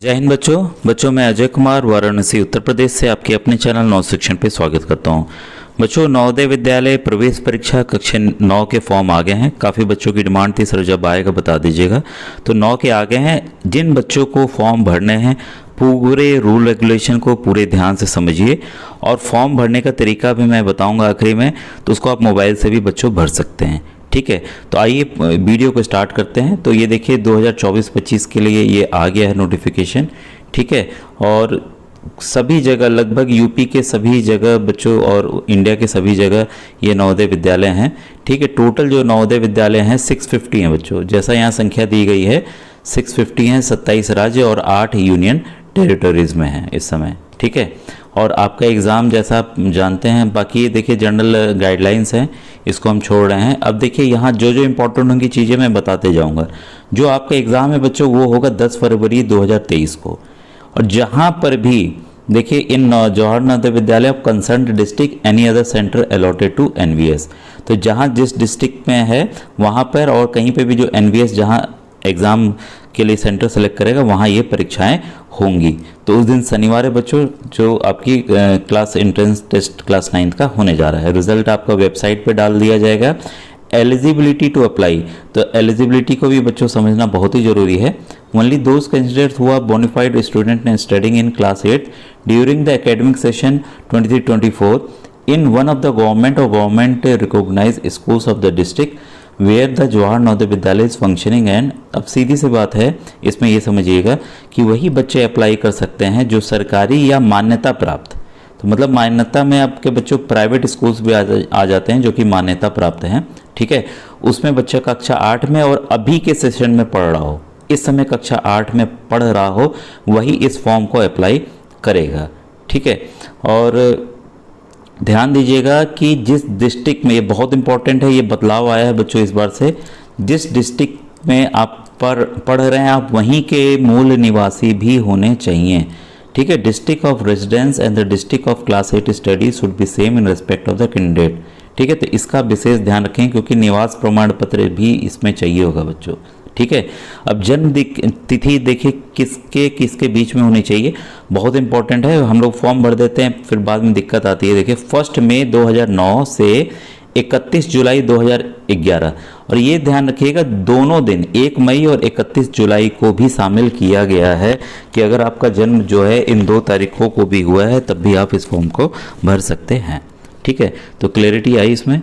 जय हिंद बच्चों मैं अजय कुमार वाराणसी उत्तर प्रदेश से आपके अपने चैनल नव शिक्षण पे स्वागत करता हूं। बच्चों, नवोदय विद्यालय प्रवेश परीक्षा कक्षा 9 के फॉर्म आ गए हैं। काफ़ी बच्चों की डिमांड थी, सर जब आएगा बता दीजिएगा। तो 9 के आ गए हैं। जिन बच्चों को फॉर्म भरने हैं पूरे रूल रेगुलेशन को पूरे ध्यान से समझिए और फॉर्म भरने का तरीका भी मैं बताऊंगा आखिरी में, तो उसको आप मोबाइल से भी बच्चों भर सकते हैं। ठीक है, तो आइए वीडियो को स्टार्ट करते हैं। तो ये देखिए 2024-25 के लिए ये आ गया है नोटिफिकेशन। ठीक है, और सभी जगह लगभग यूपी के सभी जगह बच्चों और इंडिया के सभी जगह ये नवोदय विद्यालय हैं। ठीक है, टोटल जो नवोदय विद्यालय हैं 650 हैं बच्चों, जैसा यहाँ संख्या दी गई है 650 हैं। 27 राज्य और 8 यूनियन टेरिटरीज़ में हैं इस समय। ठीक है, और आपका एग्ज़ाम जैसा आप जानते हैं, बाकी ये देखिए जनरल गाइडलाइंस हैं, इसको हम छोड़ रहे हैं। अब देखिए यहाँ जो जो इम्पोर्टेंट होंगी चीज़ें मैं बताते जाऊँगा। जो आपका एग्ज़ाम है बच्चों वो होगा 10 फरवरी 2023 को। और जहाँ पर भी देखिए इन Jawahar Navodaya Vidyalaya of concern district any other centre allotted to NVS, तो जहाँ जिस डिस्ट्रिक्ट में है वहाँ पर और कहीं पे भी जो एनवीएस जहाँ एग्ज़ाम के लिए सेंटर सेलेक्ट करेगा वहाँ ये परीक्षाएं होंगी। तो उस दिन शनिवार है बच्चों जो आपकी क्लास एंट्रेंस टेस्ट क्लास 9 का होने जा रहा है। रिजल्ट आपका वेबसाइट पे डाल दिया जाएगा। एलिजिबिलिटी टू अप्लाई, तो एलिजिबिलिटी को भी बच्चों समझना बहुत ही ज़रूरी है। Only those candidates who are bonafide student and studying in class 8 during the academic session 23-24 in one of the government और government recognise schools of the district where the Jawahar Navodaya Vidyalaya is functioning and. अब सीधी सी बात है, इसमें ये समझिएगा कि वही बच्चे अप्लाई कर सकते हैं जो सरकारी या मान्यता प्राप्त, तो मतलब मान्यता में आपके बच्चों प्राइवेट स्कूल्स भी आ जाते हैं जो कि मान्यता प्राप्त हैं। ठीक है, उसमें बच्चा कक्षा 8 में और अभी के सेशन में पढ़ रहा हो, इस समय कक्षा 8 में पढ़ रहा हो, वही इस फॉर्म को अप्लाई करेगा। ठीक है, और ध्यान दीजिएगा कि जिस डिस्ट्रिक्ट में, ये बहुत इंपॉर्टेंट है, ये बदलाव आया है बच्चों इस बार से, जिस डिस्ट्रिक्ट में आप पढ़ रहे हैं आप वहीं के मूल निवासी भी होने चाहिए। ठीक है, district of residence and the district of class 8 study should be same in respect of the candidate. ठीक है, तो इसका विशेष ध्यान रखें क्योंकि निवास प्रमाण पत्र भी इसमें चाहिए होगा बच्चों। ठीक है, अब जन्म तिथि देखिए किसके किसके बीच में होनी चाहिए, बहुत इंपॉर्टेंट है। हम लोग फॉर्म भर देते हैं फिर बाद में दिक्कत आती है। देखिए 1 मई 2009 से 31 जुलाई 2011, और ये ध्यान रखिएगा दोनों दिन 1 मई और 31 जुलाई को भी शामिल किया गया है कि अगर आपका जन्म जो है इन 2 तारीखों को भी हुआ है तब भी आप इस फॉर्म को भर सकते हैं। ठीक है, तो क्लैरिटी आई इसमें।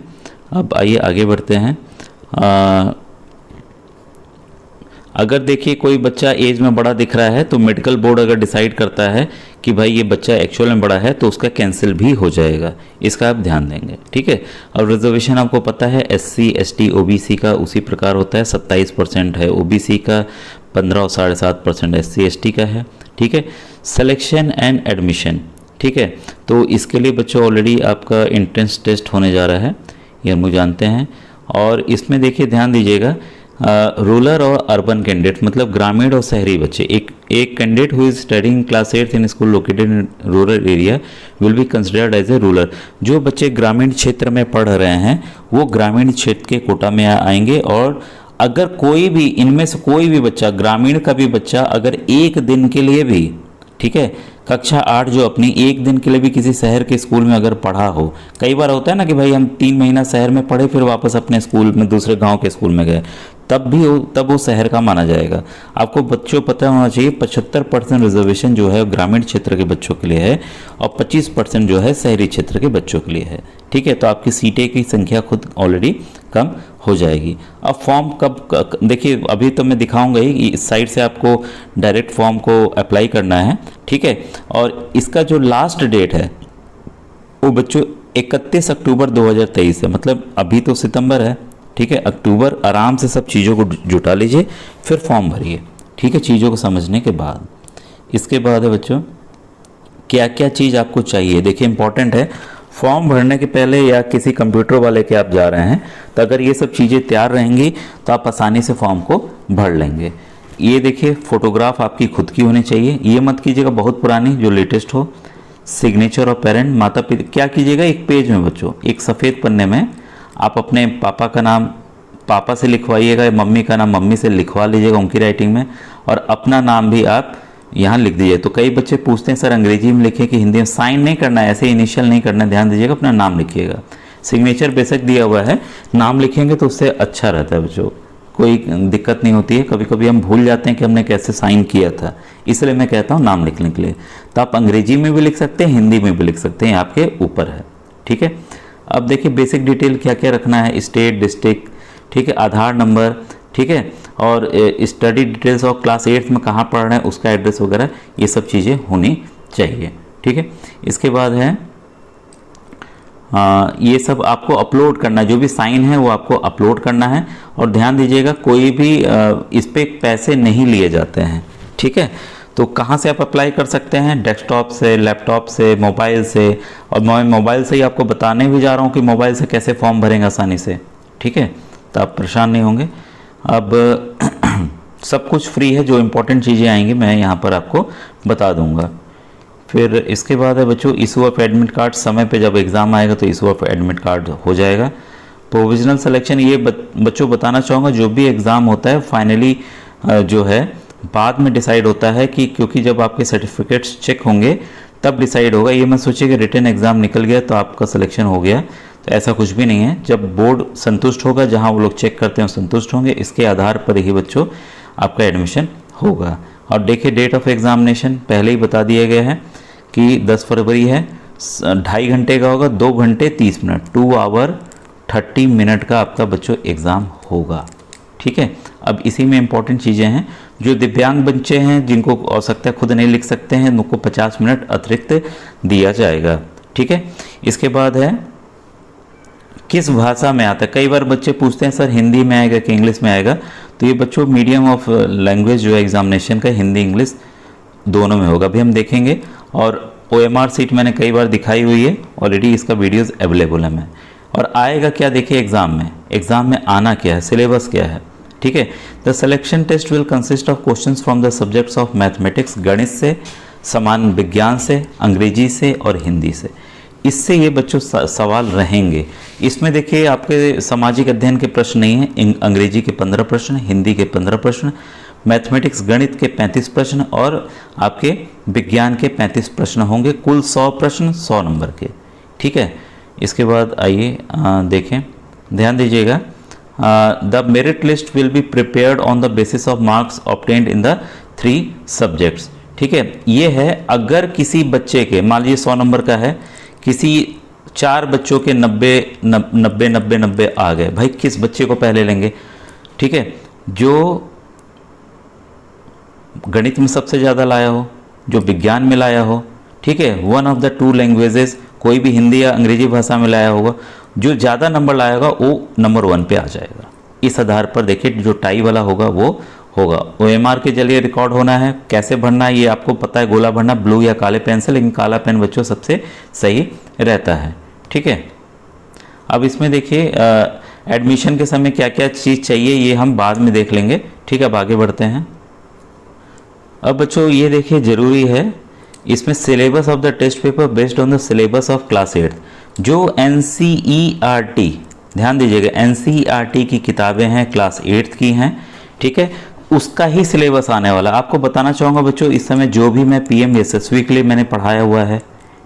अब आइए आगे बढ़ते हैं। अगर देखिए कोई बच्चा एज में बड़ा दिख रहा है तो मेडिकल बोर्ड अगर डिसाइड करता है कि भाई ये बच्चा एक्चुअल में बड़ा है तो उसका कैंसिल भी हो जाएगा, इसका आप ध्यान देंगे। ठीक है, और रिजर्वेशन आपको पता है SC ST OBC का उसी प्रकार होता है, 27% है OBC का, 15 और 7.5% SC ST का है। ठीक है, सिलेक्शन एंड एडमिशन, ठीक है, तो इसके लिए बच्चों ऑलरेडी आपका एंट्रेंस टेस्ट होने जा रहा है, ये हम लोग जानते हैं। और इसमें देखिए ध्यान दीजिएगा रूरल और अर्बन कैंडिडेट, मतलब ग्रामीण और शहरी बच्चे, एक candidate who is studying class 8 in school located in rural area will be considered as a rural. जो बच्चे ग्रामीण क्षेत्र में पढ़ रहे हैं वो ग्रामीण क्षेत्र के कोटा में आएंगे। और अगर कोई भी इनमें से कोई भी बच्चा, ग्रामीण का भी बच्चा अगर एक दिन के लिए भी, ठीक है, कक्षा 8 जो अपनी एक दिन के लिए भी किसी शहर के स्कूल में अगर पढ़ा हो, कई बार होता है ना कि भाई हम 3 महीना शहर में पढ़े फिर वापस अपने स्कूल में दूसरे गांव के स्कूल में गए, तब वो शहर का माना जाएगा। आपको बच्चों पता होना चाहिए 75% रिजर्वेशन जो है ग्रामीण क्षेत्र के बच्चों के लिए है और 25% जो है शहरी क्षेत्र के बच्चों के लिए है। ठीक है, तो आपकी सीटें की संख्या खुद ऑलरेडी कम हो जाएगी। अब फॉर्म कब देखिए, अभी तो मैं दिखाऊंगा ही, इस साइड से आपको डायरेक्ट फॉर्म को अप्लाई करना है। ठीक है, और इसका जो लास्ट डेट है वो बच्चों 31 अक्टूबर 2023 है, मतलब अभी तो सितंबर है। ठीक है, अक्टूबर आराम से सब चीज़ों को जुटा लीजिए फिर फॉर्म भरिए। ठीक है, चीज़ों को समझने के बाद इसके बाद है बच्चों क्या क्या चीज़ आपको चाहिए। देखिए इंपॉर्टेंट है, फॉर्म भरने के पहले या किसी कंप्यूटर वाले के आप जा रहे हैं तो अगर ये सब चीज़ें तैयार रहेंगी तो आप आसानी से फॉर्म को भर लेंगे। ये देखिए फोटोग्राफ आपकी खुद की होनी चाहिए, ये मत कीजिएगा बहुत पुरानी, जो लेटेस्ट हो। सिग्नेचर और पेरेंट, माता पिता, क्या कीजिएगा एक पेज में बच्चों, एक सफ़ेद पन्ने में आप अपने पापा का नाम पापा से लिखवाइएगा, मम्मी का नाम मम्मी से लिखवा लीजिएगा उनकी राइटिंग में, और अपना नाम भी आप यहाँ लिख दीजिए। तो कई बच्चे पूछते हैं सर अंग्रेजी में लिखे कि हिंदी में, साइन नहीं करना है, ऐसे इनिशियल नहीं करना है, ध्यान दीजिएगा, अपना नाम लिखिएगा। सिग्नेचर बेशक दिया हुआ है, नाम लिखेंगे तो उससे अच्छा रहता है बच्चों, कोई दिक्कत नहीं होती है। कभी कभी हम भूल जाते हैं कि हमने कैसे साइन किया था, इसलिए मैं कहता हूँ नाम लिखने के लिए। तो आप अंग्रेजी में भी लिख सकते हैं, हिंदी में भी लिख सकते हैं, आपके ऊपर है, ठीक है। अब देखिए बेसिक डिटेल क्या क्या रखना है, स्टेट, डिस्ट्रिक्ट, ठीक है, आधार नंबर, ठीक है, और स्टडी डिटेल्स और क्लास 8 में कहाँ पढ़ रहे हैं उसका एड्रेस वगैरह, ये सब चीज़ें होनी चाहिए, ठीक है। इसके बाद है ये सब आपको अपलोड करना है, जो भी साइन है वो आपको अपलोड करना है। और ध्यान दीजिएगा कोई भी इस पे पैसे नहीं लिए जाते हैं, ठीक है। तो कहाँ से आप अप्लाई कर सकते हैं, डेस्कटॉप से, लैपटॉप से, मोबाइल से। और मैं मोबाइल से ही आपको बताने भी जा रहा हूँ कि मोबाइल से कैसे फॉर्म भरेंगे आसानी से, ठीक है, तो आप परेशान नहीं होंगे। अब सब कुछ फ्री है, जो इम्पोर्टेंट चीज़ें आएंगी मैं यहाँ पर आपको बता दूँगा। फिर इसके बाद है बच्चों इशू ऑफ एडमिट कार्ड, समय पे जब एग्ज़ाम आएगा तो इशू ऑफ एडमिट कार्ड हो जाएगा। प्रोविजनल सिलेक्शन, ये बच्चों बताना चाहूँगा, जो भी एग्ज़ाम होता है फाइनली जो है बाद में डिसाइड होता है, कि क्योंकि जब आपके सर्टिफिकेट्स चेक होंगे तब डिसाइड होगा। ये मत सोचिए कि रिटन एग्ज़ाम निकल गया तो आपका सिलेक्शन हो गया, तो ऐसा कुछ भी नहीं है। जब बोर्ड संतुष्ट होगा, जहाँ वो लोग चेक करते हैं संतुष्ट होंगे, इसके आधार पर ही बच्चों आपका एडमिशन होगा। और देखिए डेट ऑफ एग्जामिनेशन पहले ही बता दिया गया है कि 10 फरवरी है, 2.5 घंटे का होगा, 2 घंटे 30 मिनट, 2 आवर 30 मिनट का आपका बच्चों एग्ज़ाम होगा, ठीक है। अब इसी में इंपॉर्टेंट चीज़ें हैं, जो दिव्यांग बच्चे हैं जिनको आवश्यकता खुद नहीं लिख सकते हैं, उनको 50 मिनट अतिरिक्त दिया जाएगा, ठीक है। इसके बाद है किस भाषा में आता है। कई बार बच्चे पूछते हैं सर हिंदी में आएगा कि इंग्लिश में आएगा, तो ये बच्चों मीडियम ऑफ लैंग्वेज जो है एग्जामिनेशन का हिंदी इंग्लिश दोनों में होगा, अभी हम देखेंगे। और OMR सीट मैंने कई बार दिखाई हुई है ऑलरेडी, इसका वीडियोस अवेलेबल है। और आएगा क्या देखिए एग्जाम में आना क्या है, सिलेबस क्या है, ठीक है। The selection test will consist of questions from the subjects of mathematics, गणित से, सामान्य विज्ञान से, अंग्रेजी से और हिंदी से। इससे ये बच्चों सवाल रहेंगे। इसमें देखिए आपके सामाजिक अध्ययन के प्रश्न नहीं हैं, अंग्रेजी के 15 प्रश्न, हिंदी के 15 प्रश्न, मैथमेटिक्स गणित के 35 प्रश्न और आपके विज्ञान के 35 प्रश्न होंगे, कुल 100 प्रश्न 100 नंबर के, ठीक है। इसके बाद आइए देखें, ध्यान दीजिएगा। The merit list will be prepared on the basis of marks obtained in the 3 subjects, ठीक है। ये है अगर किसी बच्चे के मान लीजिए 100 नंबर का है, किसी 4 बच्चों के 90 आ गए, भाई किस बच्चे को पहले लेंगे, ठीक है। जो गणित में सबसे ज़्यादा लाया हो, जो विज्ञान में लाया हो, ठीक है, 1 ऑफ द 2 लैंग्वेजेस, कोई भी हिंदी या अंग्रेजी भाषा में लाया होगा, जो ज़्यादा नंबर लाएगा वो नंबर 1 पे आ जाएगा। इस आधार पर देखिए जो टाई वाला होगा वो होगा। OMR के जरिए रिकॉर्ड होना है, कैसे भरना है ये आपको पता है, गोला भरना, ब्लू या काले पेन से, लेकिन काला पेन बच्चों सबसे सही रहता है, ठीक है। अब इसमें देखिए एडमिशन के समय क्या क्या चीज़ चाहिए ये हम बाद में देख लेंगे, ठीक है। अब आगे बढ़ते हैं। अब बच्चों ये देखिए ज़रूरी है, इसमें syllabus of the test paper based on the syllabus of class 8, जो NCERT, ध्यान दीजिएगा NCERT की किताबें हैं क्लास 8 की हैं, ठीक है, उसका ही सिलेबस आने वाला। आपको बताना चाहूँगा बच्चों इस समय जो भी मैं PM SSV के लिए मैंने पढ़ाया हुआ है,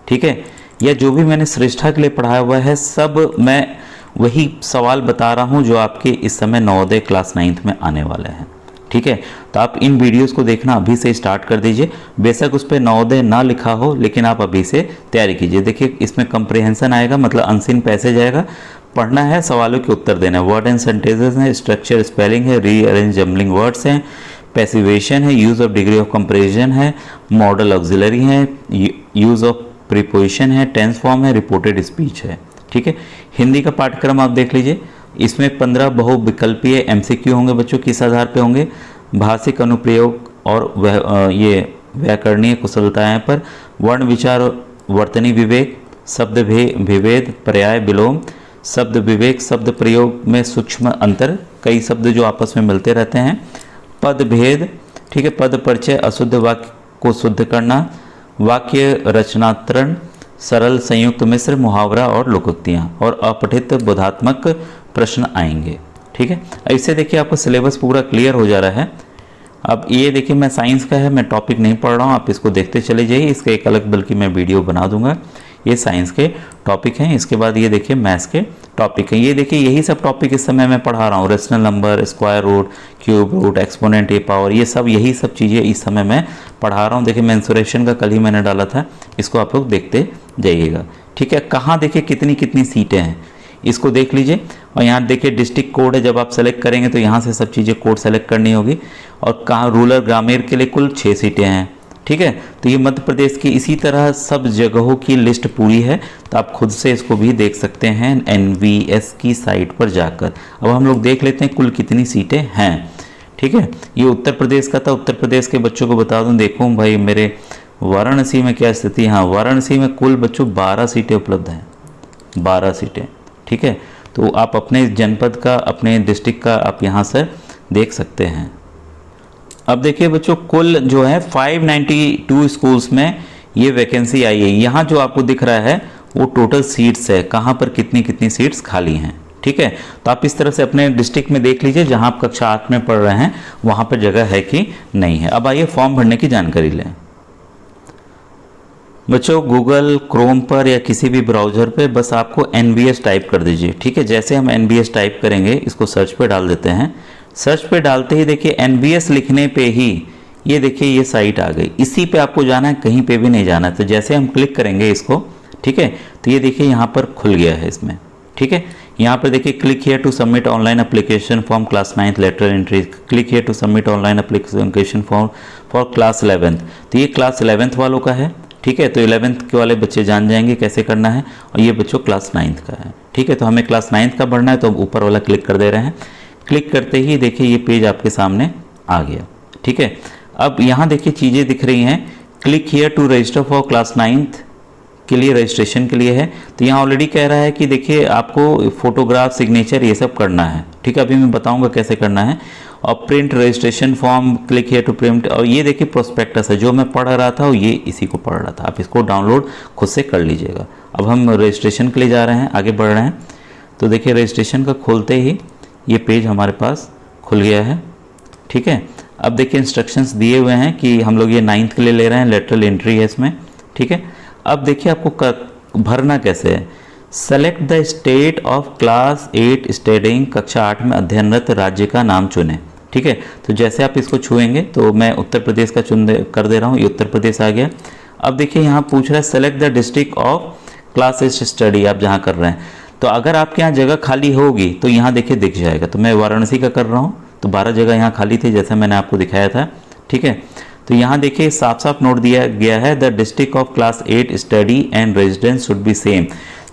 ठीक है, या जो भी मैंने श्रेष्ठा के लिए पढ़ाया हुआ है, सब मैं वही सवाल बता रहा हूँ जो आपके इस समय नवोदय क्लास 9th में आने वाले हैं, ठीक है। तो आप इन वीडियोस को देखना अभी से स्टार्ट कर दीजिए, बेशक उस पर नवोदय ना लिखा हो लेकिन आप अभी से तैयारी कीजिए। देखिए इसमें कंप्रिहेंशन आएगा, मतलब अनसीन पैसेज आएगा, पढ़ना है, सवालों के उत्तर देना है, वर्ड एंड सेंटेंसेस हैं, स्ट्रक्चर स्पेलिंग है, रीअरेंज जम्बलिंग वर्ड्स हैं, पैसिवेशन है, use of degree of comparison है, मॉडल ऑक्सिलरी है, यूज़ ऑफ प्रीपोजिशन है, टेंस फॉर्म है, रिपोर्टेड स्पीच है, ठीक है। हिंदी का पाठ्यक्रम आप देख लीजिए, इसमें 15 बहुविकल्पीय MCQ होंगे बच्चों, किस आधार पे होंगे, भाषिक अनुप्रयोग और ये व्याकरणीय कुशलताएं पर, वर्ण विचार वर्तनी विवेक, शब्द विभेद, पर्याय विलोम, शब्द विवेक, शब्द प्रयोग में सूक्ष्म अंतर, कई शब्द जो आपस में मिलते रहते हैं, पद भेद, ठीक है, पद परिचय, अशुद्ध वाक्य को शुद्ध करना, वाक्य रचनात्रण, सरल संयुक्त मिश्र, मुहावरा और लोकोक्तियाँ, और अपठित बोधात्मक प्रश्न आएंगे, ठीक है। ऐसे देखिए आपका सिलेबस पूरा क्लियर हो जा रहा है। अब ये देखिए मैं साइंस का है, मैं टॉपिक नहीं पढ़ रहा हूँ, आप इसको देखते चले जाइए, इसका एक अलग बल्कि मैं वीडियो बना दूंगा। ये साइंस के टॉपिक हैं। इसके बाद ये देखिए मैथ्स के टॉपिक हैं। ये देखिए यही सब टॉपिक इस समय मैं पढ़ा रहा हूँ, rational number, square root, cube root, exponent, A power, ये सब यही सब चीज़ें इस समय मैं पढ़ा रहा हूँ। देखिए मेंसुरेशन का कल ही मैंने डाला था, इसको आप लोग देखते जाइएगा। ठीक है, कहाँ देखिए कितनी कितनी सीटें हैं इसको देख लीजिए। और यहाँ देखिए डिस्ट्रिक्ट कोड है, जब आप सेलेक्ट करेंगे तो यहाँ से सब चीज़ें कोड सेलेक्ट करनी होगी। और कहाँ रूरल ग्रामीण के लिए कुल 6 सीटें हैं। ठीक है, तो ये मध्य प्रदेश की इसी तरह सब जगहों की लिस्ट पूरी है, तो आप खुद से इसको भी देख सकते हैं NVS की साइट पर जाकर। अब हम लोग देख लेते हैं कुल कितनी सीटें हैं। ठीक है, ये उत्तर प्रदेश का था। उत्तर प्रदेश के बच्चों को बता दूं, देखूं भाई मेरे वाराणसी में क्या स्थिति। हाँ, वाराणसी में कुल बच्चों 12 सीटें उपलब्ध हैं, 12 सीटें। ठीक है, तो आप अपने जनपद का, अपने डिस्ट्रिक्ट का आप यहाँ से देख सकते हैं। अब देखिए बच्चों कुल जो है 592 स्कूल्स में ये वैकेंसी आई है। यहाँ जो आपको दिख रहा है वो टोटल सीट्स है, कहाँ पर कितनी कितनी सीट्स खाली हैं। ठीक है, तो आप इस तरह से अपने डिस्ट्रिक्ट में देख लीजिए, जहाँ आप कक्षा 8 में पढ़ रहे हैं वहाँ पर जगह है कि नहीं है। अब आइए फॉर्म भरने की जानकारी लें। बच्चों गूगल क्रोम पर या किसी भी ब्राउज़र पे बस आपको NVS टाइप कर दीजिए। ठीक है, जैसे हम NVS टाइप करेंगे, इसको सर्च पे डाल देते हैं। सर्च पे डालते ही देखिए NVS लिखने पे ही ये देखिए ये साइट आ गई। इसी पे आपको जाना है, कहीं पे भी नहीं जाना है। तो जैसे हम क्लिक करेंगे इसको, ठीक है, तो ये देखिए यहाँ पर खुल गया है इसमें। ठीक है, यहाँ पर देखिए click here to submit online application form class 9th later entry, click here to submit online application form for class 11th। तो ये क्लास 11th वालों का है। ठीक है, तो 11th के वाले बच्चे जान जाएंगे कैसे करना है। और ये बच्चों क्लास 9th का है। ठीक है, तो हमें क्लास 9th का भरना है, तो ऊपर वाला क्लिक कर दे रहे हैं। क्लिक करते ही देखिए ये पेज आपके सामने आ गया। ठीक है, अब यहाँ देखिए चीज़ें दिख रही हैं। Click here to register for class 9th के लिए, रजिस्ट्रेशन के लिए है। तो यहाँ ऑलरेडी कह रहा है कि देखिए आपको फोटोग्राफ, सिग्नेचर ये सब करना है। ठीक है, अभी मैं बताऊंगा कैसे करना है। और print registration form, click here to print. और ये देखिए प्रोस्पेक्टस है, जो मैं पढ़ रहा था ये इसी को पढ़ रहा था। आप इसको डाउनलोड खुद से कर लीजिएगा। अब हम रजिस्ट्रेशन के लिए जा रहे हैं, आगे बढ़ रहे हैं। तो देखिए रजिस्ट्रेशन का खोलते ही ये पेज हमारे पास खुल गया है। ठीक है, अब देखिए इंस्ट्रक्शंस दिए हुए हैं कि हम लोग ये 9th के लिए ले रहे हैं, लेटरल एंट्री है इसमें। ठीक है, अब देखिए आपको भरना कैसे है। Select the state of class 8 studying, कक्षा 8 में अध्ययनरत राज्य का नाम चुनें। ठीक है, तो जैसे आप इसको छुएंगे तो मैं उत्तर प्रदेश का कर दे रहा हूँ, ये उत्तर प्रदेश आ गया। अब देखिए यहाँ पूछ रहा है select the district of class 8 study, आप जहाँ कर रहे हैं। तो अगर आपके यहाँ जगह खाली होगी तो यहाँ देखिए दिख जाएगा। तो मैं वाराणसी का कर रहा हूँ, तो 12 जगह यहाँ खाली थी जैसे मैंने आपको दिखाया था। ठीक है, तो यहाँ देखिए साफ साफ नोट दिया गया है, the district of class 8 study and residence should be same.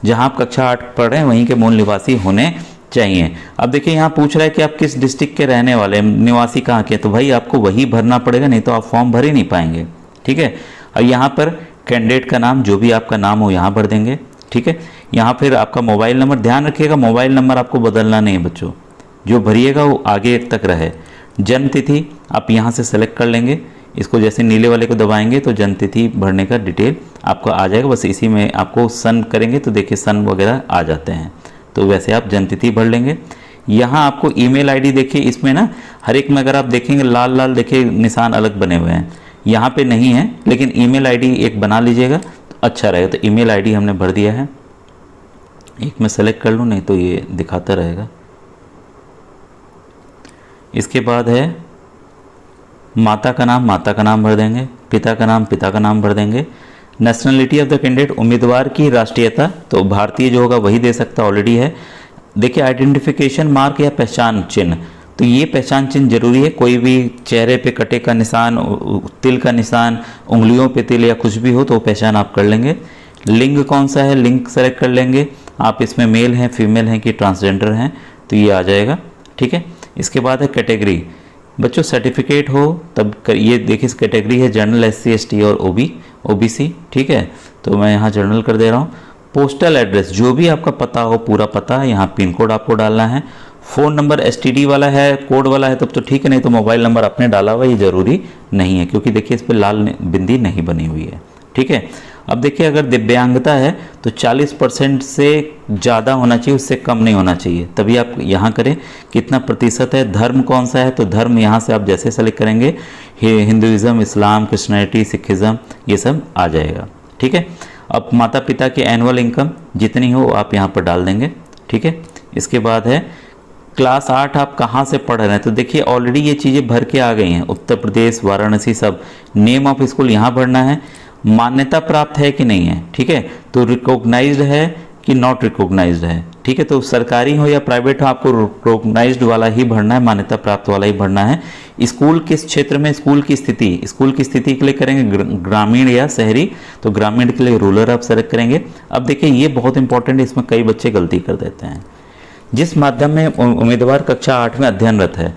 जहाँ आप कक्षा 8 पढ़ रहे हैं वहीं के मूल निवासी होने चाहिए। अब देखिए यहाँ पूछ रहा है कि आप किस डिस्ट्रिक्ट के रहने वाले हैं, निवासी कहाँ के, तो भाई आपको वही भरना पड़ेगा, नहीं तो आप फॉर्म भर ही नहीं पाएंगे। ठीक है, और यहाँ पर कैंडिडेट का नाम, जो भी आपका नाम हो यहाँ भर देंगे। ठीक है, यहाँ फिर आपका मोबाइल नंबर, ध्यान रखिएगा मोबाइल नंबर आपको बदलना नहीं है बच्चों, जो भरिएगा वो आगे तक रहे। जन्म तिथि आप यहाँ से सेलेक्ट कर लेंगे, इसको जैसे नीले वाले को दबाएंगे तो जन्म तिथि भरने का डिटेल आपको आ जाएगा। बस इसी में आपको सन करेंगे तो देखिए सन वगैरह आ जाते हैं, तो वैसे आप जन्म तिथि भर लेंगे। यहाँ आपको ईमेल आईडी देखिए, इसमें ना हर एक में अगर आप देखेंगे लाल लाल देखिए निशान अलग बने हुए हैं, यहाँ पे नहीं है, लेकिन ईमेल आईडी एक बना लीजिएगा तो अच्छा रहेगा। तो ईमेल आईडी हमने भर दिया है, एक मैं सेलेक्ट कर लूँ नहीं तो ये दिखाता रहेगा। इसके बाद है माता का नाम भर देंगे, पिता का नाम भर देंगे। नेशनलिटी ऑफ द कैंडिडेट, उम्मीदवार की राष्ट्रीयता, तो भारतीय जो होगा वही दे सकता, ऑलरेडी है। देखिए आइडेंटिफिकेशन मार्क या पहचान चिन्ह, तो ये पहचान चिन्ह जरूरी है। कोई भी चेहरे पे कटे का निशान, तिल का निशान, उंगलियों पे तिल या कुछ भी हो तो पहचान आप कर लेंगे। लिंग कौन सा है, लिंग सेलेक्ट कर लेंगे आप, इसमें मेल हैं, फीमेल हैं कि ट्रांसजेंडर हैं, तो ये आ जाएगा। ठीक है, इसके बाद है कैटेगरी, बच्चों सर्टिफिकेट हो तब ये देखिए इस कैटेगरी है जनरल, SC ST और OBC। ठीक है, तो मैं यहाँ जनरल कर दे रहा हूँ। पोस्टल एड्रेस, जो भी आपका पता हो, पूरा पता, यहाँ पिन कोड आपको डालना है। फ़ोन नंबर STD वाला है, कोड वाला है तब तो ठीक है, नहीं तो मोबाइल नंबर आपने डाला हुआ ये ज़रूरी नहीं है, क्योंकि देखिए इस पर लाल बिंदी नहीं बनी हुई है। ठीक है, अब देखिए अगर दिव्यांगता है तो 40% से ज़्यादा होना चाहिए, उससे कम नहीं होना चाहिए। तभी आप यहाँ करें कितना प्रतिशत है। धर्म कौन सा है तो धर्म यहाँ से आप जैसे सेलेक्ट करेंगे हिंदुइज़्म, इस्लाम, क्रिश्चियनिटी, सिखिज़्म, ये सब आ जाएगा। ठीक है। अब माता पिता की एनुअल इनकम जितनी हो आप यहाँ पर डाल देंगे। ठीक है। इसके बाद है क्लास 8 आप कहाँ से पढ़ रहे हैं, तो देखिए ऑलरेडी ये चीज़ें भर के आ गई हैं, उत्तर प्रदेश, वाराणसी सब। नेम ऑफ स्कूल यहाँ भरना है, मान्यता प्राप्त है कि नहीं है। ठीक है। तो रिकॉग्नाइज्ड है कि नॉट रिकॉग्नाइज्ड है। ठीक है। तो सरकारी हो या प्राइवेट हो आपको रिकॉग्नाइज्ड वाला ही भरना है, मान्यता प्राप्त वाला ही भरना है। स्कूल किस क्षेत्र में, स्कूल की स्थिति के लिए करेंगे ग्रामीण या शहरी, तो ग्रामीण के लिए रूरल आप सेलेक्ट करेंगे। अब देखिए ये बहुत इंपॉर्टेंट है, इसमें कई बच्चे गलती कर देते हैं। जिस माध्यम में उम्मीदवार कक्षा 8 में अध्ययनरत है,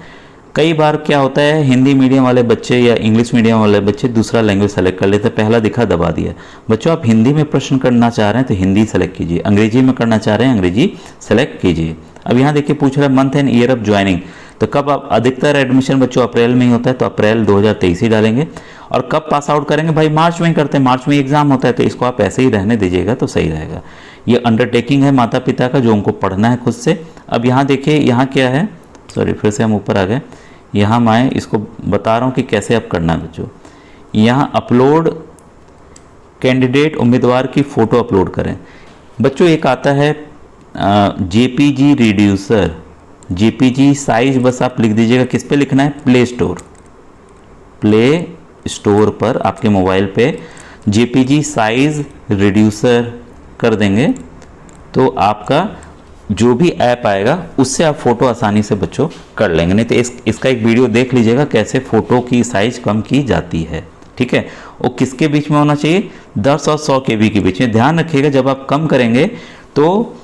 कई बार क्या होता है हिंदी मीडियम वाले बच्चे या इंग्लिश मीडियम वाले बच्चे दूसरा लैंग्वेज सेलेक्ट कर लेते हैं, पहला दिखा दबा दिया। बच्चों आप हिंदी में प्रश्न करना चाह रहे हैं तो हिंदी सेलेक्ट कीजिए, अंग्रेजी में करना चाह रहे हैं अंग्रेजी सेलेक्ट कीजिए। अब यहाँ देखिए पूछ रहा है month and year of joining, तो कब आप, अधिकतर एडमिशन बच्चों अप्रैल में ही होता है तो अप्रैल 2023 ही डालेंगे। और कब पास आउट करेंगे, भाई मार्च में ही करते हैं, मार्च में एग्जाम होता है तो इसको आप ऐसे ही रहने दीजिएगा तो सही रहेगा। ये अंडरटेकिंग है माता पिता का जो उनको पढ़ना है खुद से। अब यहाँ देखिए यहाँ क्या है, सॉरी फिर से हम ऊपर आ गए, यहाँ मैं इसको बता रहा हूँ कि कैसे आप करना है बच्चों। यहाँ अपलोड कैंडिडेट उम्मीदवार की फ़ोटो अपलोड करें। बच्चों एक आता है जेपीजी रिड्यूसर, जेपीजी साइज बस आप लिख दीजिएगा, किस पे लिखना है, प्ले स्टोर पर आपके मोबाइल पे जेपीजी साइज रिड्यूसर कर देंगे तो आपका जो भी ऐप आएगा उससे आप फोटो आसानी से बच्चों कर लेंगे। नहीं तो इसका एक वीडियो देख लीजिएगा कैसे फोटो की साइज कम की जाती है। ठीक है। वो किसके बीच में होना चाहिए, 10 और 100 KB के बीच में। ध्यान रखिएगा जब आप कम करेंगे तो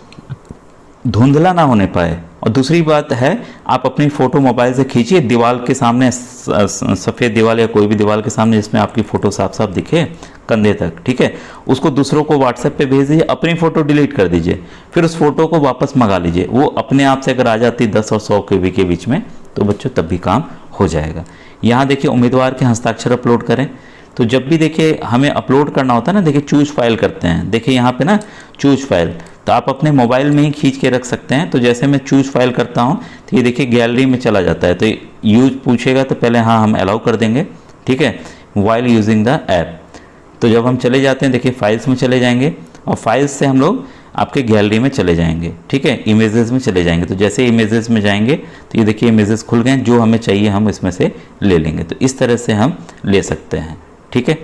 धुंधला ना होने पाए। और दूसरी बात है आप अपनी फ़ोटो मोबाइल से खींचिए दीवार के सामने, सफ़ेद दीवार या कोई भी दीवार के सामने जिसमें आपकी फ़ोटो साफ साफ दिखे कंधे तक। ठीक है। उसको दूसरों को व्हाट्सएप पे भेज दीजिए, अपनी फ़ोटो डिलीट कर दीजिए, फिर उस फोटो को वापस मंगा लीजिए। वो अपने आप से अगर आ जाती 10 और 100 KB के बीच में तो बच्चों तब भी काम हो जाएगा। यहाँ देखिए उम्मीदवार के हस्ताक्षर अपलोड करें, तो जब भी देखिए हमें अपलोड करना होता है ना, देखिए चूज फाइल करते हैं, देखिए यहाँ पे ना चूज फाइल, तो आप अपने मोबाइल में ही खींच के रख सकते हैं। तो जैसे मैं चूज फाइल करता हूँ तो ये देखिए गैलरी में चला जाता है, तो यूज पूछेगा तो पहले हाँ हम अलाउ कर देंगे। ठीक है। वाइल यूजिंग द ऐप, तो जब हम चले जाते हैं देखिए फाइल्स में चले जाएंगे और फाइल्स से हम लोग आपके गैलरी में चले जाएंगे। ठीक है। इमेजेस में चले जाएंगे, तो जैसे इमेजेस में जाएंगे तो ये देखिए इमेजेस खुल गए, जो हमें चाहिए हम इसमें से ले लेंगे। तो इस तरह से हम ले सकते हैं। ठीक है।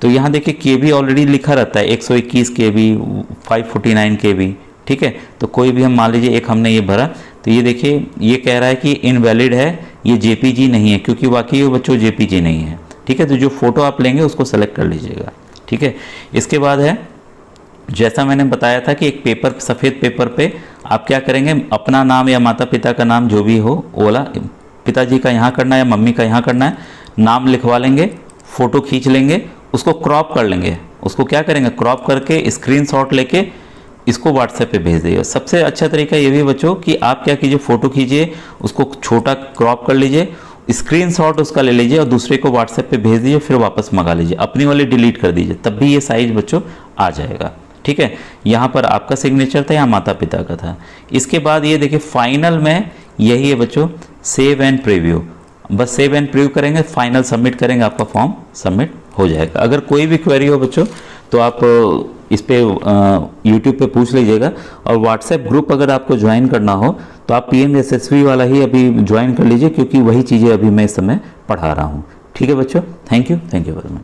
तो यहाँ देखिए KB ऑलरेडी लिखा रहता है 121 KB, 549 KB। ठीक है। तो कोई भी हम मान लीजिए एक हमने ये भरा तो ये देखिए ये कह रहा है कि इनवैलिड है, ये JPG नहीं है, क्योंकि वाकई वो बच्चों JPG नहीं है। ठीक है। तो जो फोटो आप लेंगे उसको सेलेक्ट कर लीजिएगा। ठीक है। इसके बाद है जैसा मैंने बताया था कि एक पेपर, सफ़ेद पेपर पे आप क्या करेंगे, अपना नाम या माता पिता का नाम जो भी हो वो वाला, पिताजी का यहाँ करना है या मम्मी का यहाँ करना है, नाम लिखवा लेंगे, फ़ोटो खींच लेंगे, उसको क्रॉप कर लेंगे। उसको क्या करेंगे, क्रॉप करके स्क्रीनशॉट लेके इसको व्हाट्सएप पे भेज दीजिए। सबसे अच्छा तरीका ये भी बच्चों कि आप क्या कीजिए, फ़ोटो खींचिए, उसको छोटा क्रॉप कर लीजिए, स्क्रीनशॉट उसका ले लीजिए और दूसरे को व्हाट्सएप पे भेज दीजिए, फिर वापस मंगा लीजिए, अपनी वाली डिलीट कर दीजिए, तब भी ये साइज बच्चों आ जाएगा। ठीक है। यहाँ पर आपका सिग्नेचर था या माता पिता का था। इसके बाद ये देखिए फाइनल में यही है बच्चों, सेव एंड प्रीव्यू। बस सेव एंड प्रीव्यू करेंगे, फाइनल सबमिट करेंगे, आपका फॉर्म सबमिट हो जाएगा। अगर कोई भी क्वेरी हो बच्चों तो आप इस पे यूट्यूब पे पूछ लीजिएगा। और व्हाट्सएप ग्रुप अगर आपको ज्वाइन करना हो तो आप PMSSB वाला ही अभी ज्वाइन कर लीजिए, क्योंकि वही चीज़ें अभी मैं इस समय पढ़ा रहा हूँ। ठीक है बच्चों, थैंक यू वेरी मच।